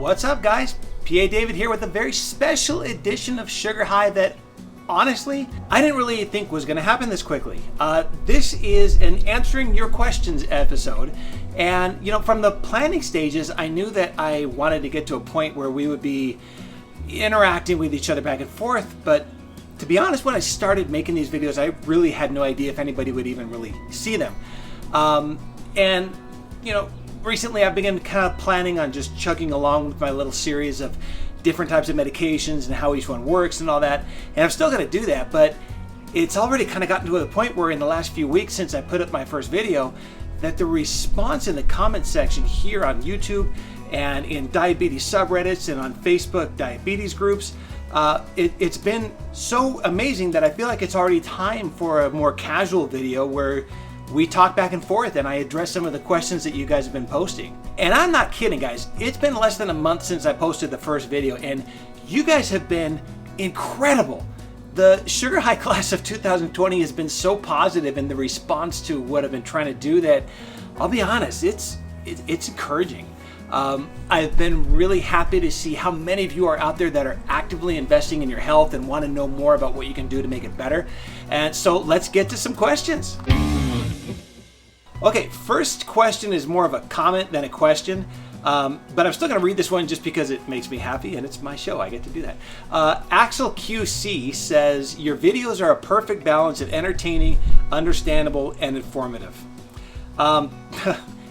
What's up, guys? PA David here with a very special edition of Sugar High that, honestly, I didn't really think was going to happen this quickly. This is an answering your questions episode. And, from the planning stages, I knew that I wanted to get to a point where we would be interacting with each other back and forth. But to be honest, when I started making these videos, I really had no idea if anybody would even really see them. Recently I've begun kind of planning on just chugging along with my little series of different types of medications and how each one works and all that. And I'm still going to do that, but it's already kind of gotten to the point where in the last few weeks since I put up my first video, that the response in the comment section here on YouTube and in diabetes subreddits and on Facebook diabetes groups, it's been so amazing that I feel like it's already time for a more casual video where we talk back and forth and I address some of the questions that you guys have been posting. And I'm not kidding, guys. It's been less than a month since I posted the first video and you guys have been incredible. The Sugar High class of 2020 has been so positive in the response to what I've been trying to do that, I'll be honest, it's encouraging. I've been really happy to see how many of you are out there that are actively investing in your health and want to know more about what you can do to make it better. And so let's get to some questions. Okay, first question is more of a comment than a question, but I'm still going to read this one just because it makes me happy and it's my show. I get to do that. Axel QC says, your videos are a perfect balance of entertaining, understandable, and informative.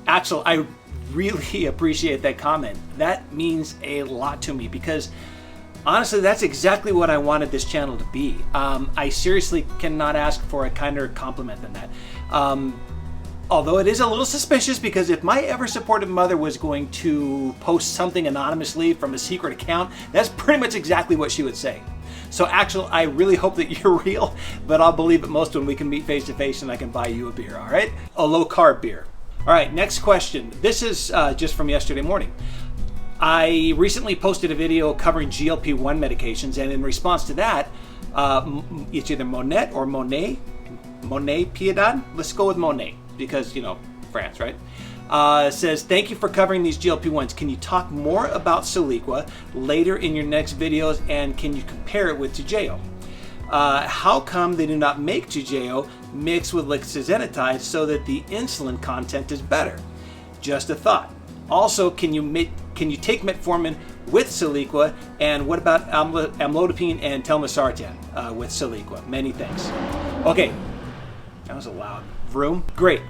Axel, I really appreciate that comment. That means a lot to me because honestly, that's exactly what I wanted this channel to be. I seriously cannot ask for a kinder compliment than that. Although it is a little suspicious because if my ever supportive mother was going to post something anonymously from a secret account, that's pretty much exactly what she would say. So Axel, I really hope that you're real, but I'll believe it most when we can meet face to face and I can buy you a beer, all right? A low carb beer. All right, next question. This is just from yesterday morning. I recently posted a video covering GLP-1 medications, and in response to that, it's either Monet or Monet Piedad. Let's go with Monet because, France, right? Says, thank you for covering these GLP-1s. Can you talk more about Soliqua later in your next videos, and can you compare it with Toujeo? How come they do not make Toujeo mixed with lixisenatide so that the insulin content is better? Just a thought. Also, can you take metformin with Soliqua, and what about amlodipine and telmisartan with Soliqua? Many thanks. Okay, that was a loud room. Great.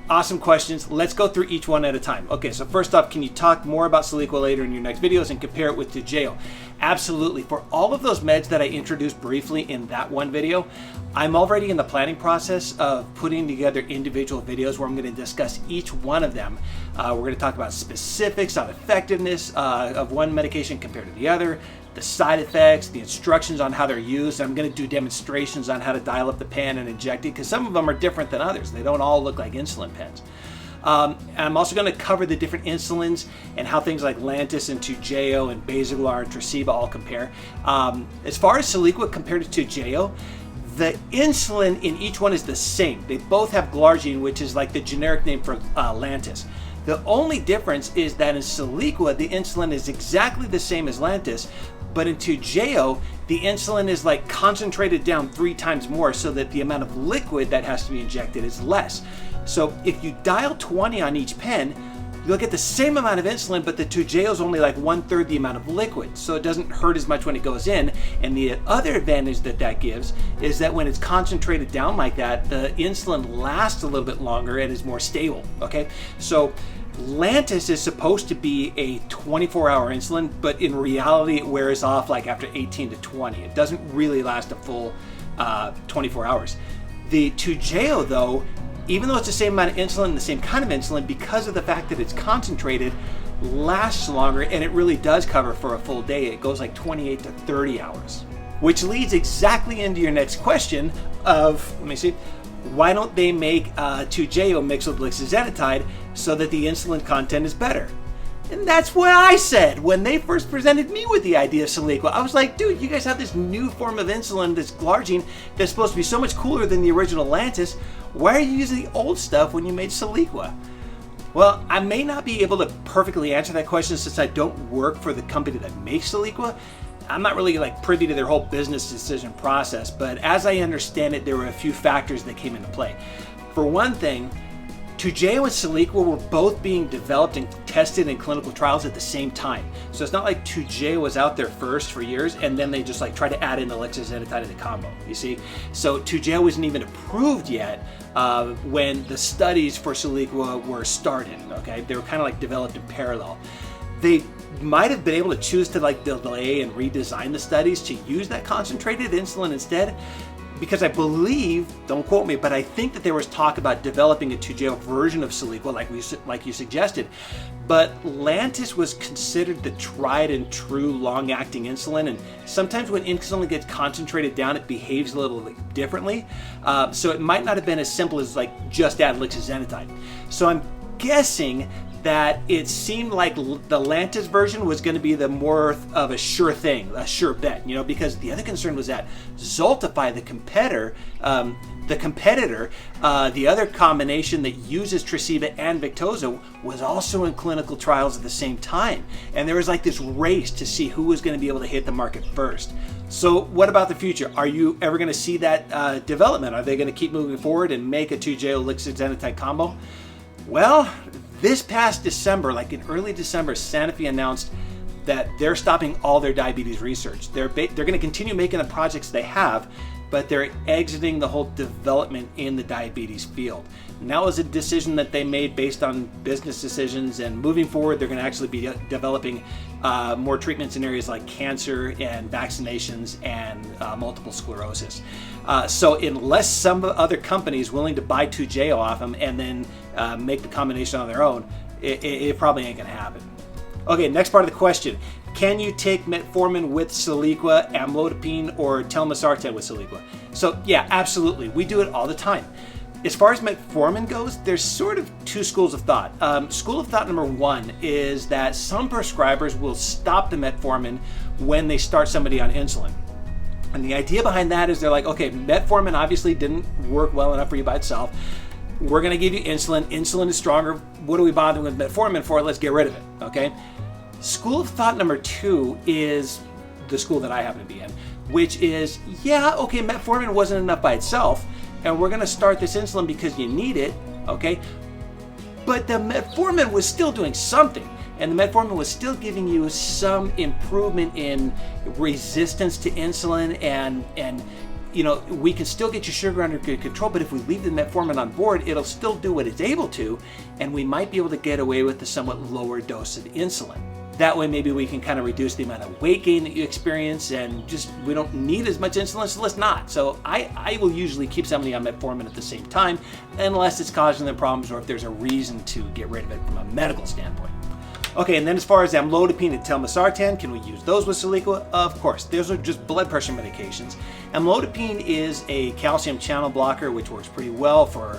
Awesome questions. Let's go through each one at a time. Okay, so first off, can you talk more about Soliqua later in your next videos and compare it with Toujeo? Absolutely. For all of those meds that I introduced briefly in that one video, I'm already in the planning process of putting together individual videos where I'm going to discuss each one of them. We're going to talk about specifics on effectiveness of one medication compared to the other, the side effects, the instructions on how they're used. I'm going to do demonstrations on how to dial up the pen and inject it because some of them are different than others. They don't all look like insulin pens. And I'm also going to cover the different insulins and how things like Lantus and Toujeo and Basaglar and Tresiba all compare. As far as Soliqua compared to Toujeo, the insulin in each one is the same. They both have glargine, which is like the generic name for Lantus. The only difference is that in Soliqua, the insulin is exactly the same as Lantus, but in Toujeo, the insulin is like concentrated down 3 times more so that the amount of liquid that has to be injected is less. So if you dial 20 on each pen, you'll get the same amount of insulin, but the Toujeo is only like 1/3 the amount of liquid, so it doesn't hurt as much when it goes in. And the other advantage that gives is that when it's concentrated down like that, the insulin lasts a little bit longer and is more stable, okay? So Lantus is supposed to be a 24-hour insulin, but in reality it wears off like after 18 to 20. It doesn't really last a full 24 hours. The Toujeo, though, even though it's the same amount of insulin, the same kind of insulin, because of the fact that it's concentrated, lasts longer, and it really does cover for a full day. It goes like 28 to 30 hours. Which leads exactly into your next question of, let me see, why don't they make Toujeo mixed with lixisenatide so that the insulin content is better? And that's what I said when they first presented me with the idea of Soliqua. I was like, dude, you guys have this new form of insulin, this glargine, that's supposed to be so much cooler than the original Lantus. Why are you using the old stuff when you made Soliqua? Well, I may not be able to perfectly answer that question since I don't work for the company that makes Soliqua. I'm not really privy to their whole business decision process, but as I understand it, there were a few factors that came into play. For one thing, Toujeo and Soliqua were both being developed and tested in clinical trials at the same time. So it's not like Toujeo was out there first for years and then they just tried to add in the lexazenatide to the combo, you see? So Toujeo wasn't even approved yet when the studies for Soliqua were started, okay? They were kind of developed in parallel. They might have been able to choose to delay and redesign the studies to use that concentrated insulin instead, because I believe, don't quote me, but I think that there was talk about developing a Toujeo version of Soliqua like you suggested. But Lantus was considered the tried and true long-acting insulin, and sometimes when insulin gets concentrated down, it behaves a little differently. So it might not have been as simple as just add lexazenatide. So I'm guessing that it seemed like the Lantus version was going to be the more of a sure thing, a sure bet, because the other concern was that Zoltify, the competitor, the other combination that uses Tresiba and Victoza, was also in clinical trials at the same time. And there was this race to see who was going to be able to hit the market first. So what about the future? Are you ever going to see that development? Are they going to keep moving forward and make a Toujeo lexazenatide combo? Well, this past December, in early December, Sanofi announced that they're stopping all their diabetes research. They're going to continue making the projects they have, but they're exiting the whole development in the diabetes field. And that was a decision that they made based on business decisions, and moving forward, they're going to actually be developing more treatments in areas like cancer and vaccinations and multiple sclerosis. So unless some other company is willing to buy Toujeo off them and then make the combination on their own, it probably ain't going to happen. Okay, next part of the question. Can you take metformin with Soliqua, amlodipine, or telmisartan with Soliqua? So yeah, absolutely. We do it all the time. As far as metformin goes, there's sort of two schools of thought. School of thought number one is that some prescribers will stop the metformin when they start somebody on insulin. And the idea behind that is they're like, okay, metformin obviously didn't work well enough for you by itself. We're going to give you insulin. Insulin is stronger. What are we bothering with metformin for? Let's get rid of it, okay? School of thought number two is the school that I happen to be in, which is, yeah, okay, metformin wasn't enough by itself, and we're going to start this insulin because you need it, okay? But the metformin was still doing something, and the metformin was still giving you some improvement in resistance to insulin, and we can still get your sugar under good control, but if we leave the metformin on board, it'll still do what it's able to, and we might be able to get away with a somewhat lower dose of insulin. That way, maybe we can kind of reduce the amount of weight gain that you experience, and we don't need as much insulin, so let's not. So I will usually keep somebody on metformin at the same time, unless it's causing them problems or if there's a reason to get rid of it from a medical standpoint. Okay, and then as far as amlodipine and telmisartan, can we use those with Soliqua? Of course, those are just blood pressure medications. Amlodipine is a calcium channel blocker, which works pretty well for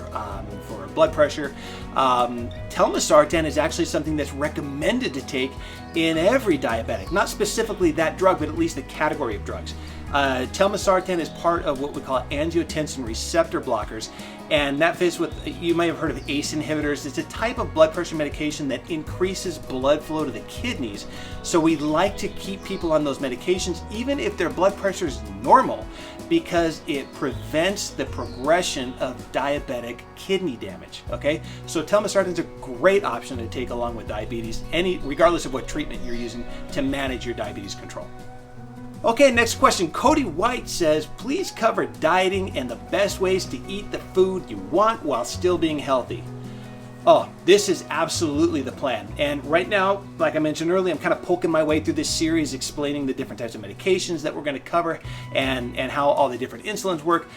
blood pressure. Telmisartan is actually something that's recommended to take in every diabetic, not specifically that drug, but at least the category of drugs. Telmisartan is part of what we call angiotensin receptor blockers, and that fits with, you might have heard of ACE inhibitors. It's a type of blood pressure medication that increases blood flow to the kidneys. So we like to keep people on those medications even if their blood pressure is normal, because it prevents the progression of diabetic kidney damage, okay? So telmisartan is a great option to take along with diabetes, regardless of what treatment you're using to manage your diabetes control. Okay, next question. Cody White says, please cover dieting and the best ways to eat the food you want while still being healthy. Oh, this is absolutely the plan. And right now, like I mentioned earlier, I'm kind of poking my way through this series explaining the different types of medications that we're going to cover and how all the different insulins work.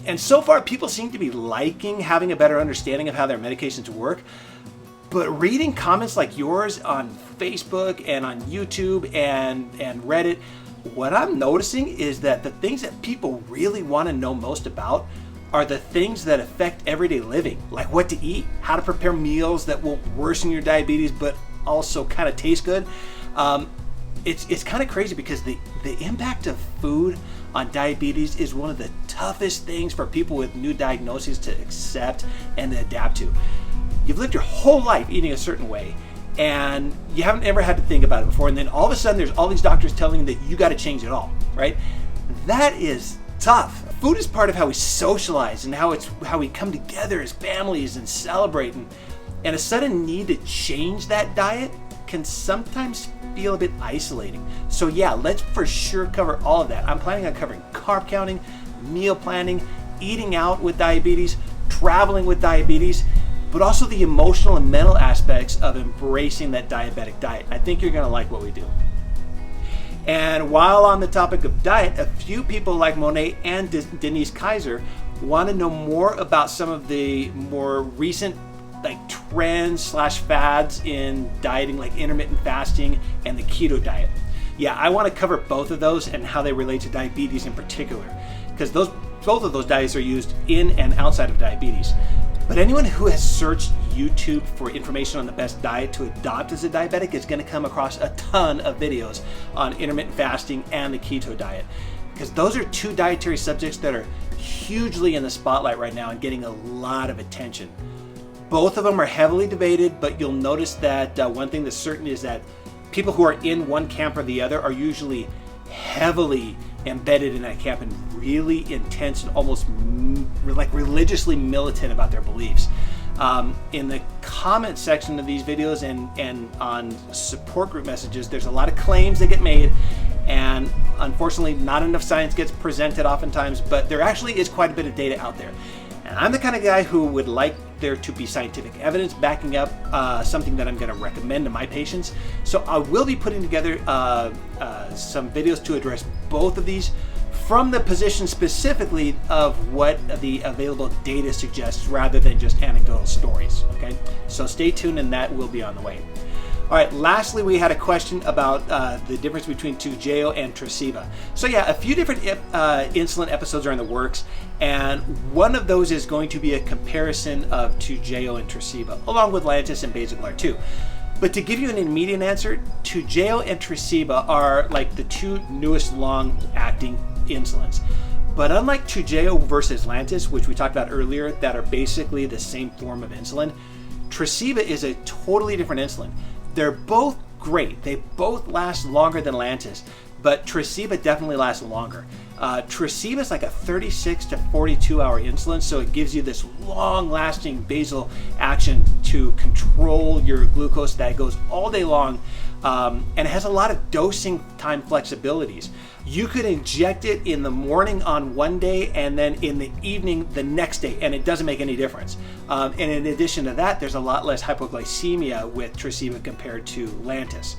And so far, people seem to be liking having a better understanding of how their medications work. But reading comments like yours on Facebook and on YouTube and Reddit, what I'm noticing is that the things that people really want to know most about are the things that affect everyday living, like what to eat, how to prepare meals that won't worsen your diabetes but also kind of taste good. It's kind of crazy because the impact of food on diabetes is one of the toughest things for people with new diagnoses to accept and to adapt to. you've lived your whole life eating a certain way, and you haven't ever had to think about it before, and then all of a sudden there's all these doctors telling you that you got to change it all, right? That is tough. Food is part of how we socialize and how we come together as families and celebrate, and a sudden need to change that diet can sometimes feel a bit isolating. So yeah, let's for sure cover all of that. I'm planning on covering carb counting, meal planning, eating out with diabetes, traveling with diabetes, but also the emotional and mental aspects of embracing that diabetic diet. I think you're gonna like what we do. And while on the topic of diet, a few people like Monet and Denise Kaiser want to know more about some of the more recent trends / fads in dieting, like intermittent fasting and the keto diet. Yeah, I want to cover both of those and how they relate to diabetes in particular, because both of those diets are used in and outside of diabetes. But anyone who has searched YouTube for information on the best diet to adopt as a diabetic is going to come across a ton of videos on intermittent fasting and the keto diet, because those are two dietary subjects that are hugely in the spotlight right now and getting a lot of attention. Both of them are heavily debated, but you'll notice that one thing that's certain is that people who are in one camp or the other are usually heavily embedded in that camp and really intense and almost religiously militant about their beliefs. In the comment section of these videos and on support group messages, there's a lot of claims that get made, and unfortunately not enough science gets presented oftentimes, but there actually is quite a bit of data out there. And I'm the kind of guy who would like there to be scientific evidence backing up something that I'm going to recommend to my patients. So I will be putting together some videos to address both of these from the position specifically of what the available data suggests rather than just anecdotal stories. Okay, so stay tuned and that will be on the way. All right, lastly, we had a question about the difference between Toujeo and Tresiba. So yeah, a few different insulin episodes are in the works, and one of those is going to be a comparison of Toujeo and Tresiba, along with Lantus and Basaglar too. But to give you an immediate answer, Toujeo and Tresiba are like the two newest long-acting insulins. But unlike Toujeo versus Lantus, which we talked about earlier, that are basically the same form of insulin, Tresiba is a totally different insulin. They're both great. They both last longer than Lantus, but Tresiba definitely lasts longer. Tresiba is like a 36 to 42 hour insulin, so it gives you this long-lasting basal action to control your glucose that goes all day long, and it has a lot of dosing time flexibilities. You could inject it in the morning on one day and then in the evening the next day, and it doesn't make any difference. And in addition to that, there's a lot less hypoglycemia with Tresiba compared to Lantus.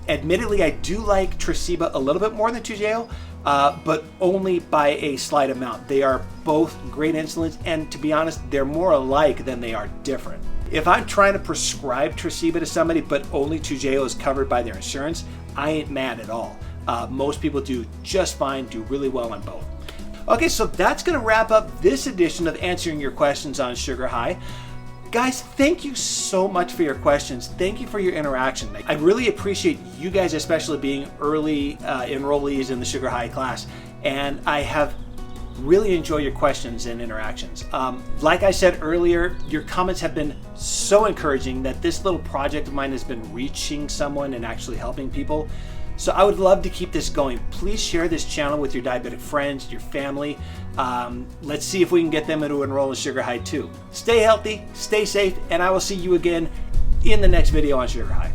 Admittedly, I do like Tresiba a little bit more than Toujeo, but only by a slight amount. They are both great insulins, and to be honest, they're more alike than they are different. If I'm trying to prescribe Tresiba to somebody, but only Toujeo is covered by their insurance, I ain't mad at all. Most people do just fine, do really well on both. Okay, so that's going to wrap up this edition of answering your questions on Sugar High. Guys, thank you so much for your questions. Thank you for your interaction. I really appreciate you guys, especially being early enrollees in the Sugar High class, and I have really enjoyed your questions and interactions. Like I said earlier, your comments have been so encouraging that this little project of mine has been reaching someone and actually helping people. So I would love to keep this going. Please share this channel with your diabetic friends, your family. Let's see if we can get them to enroll in Sugar High too. Stay healthy, stay safe, and I will see you again in the next video on Sugar High.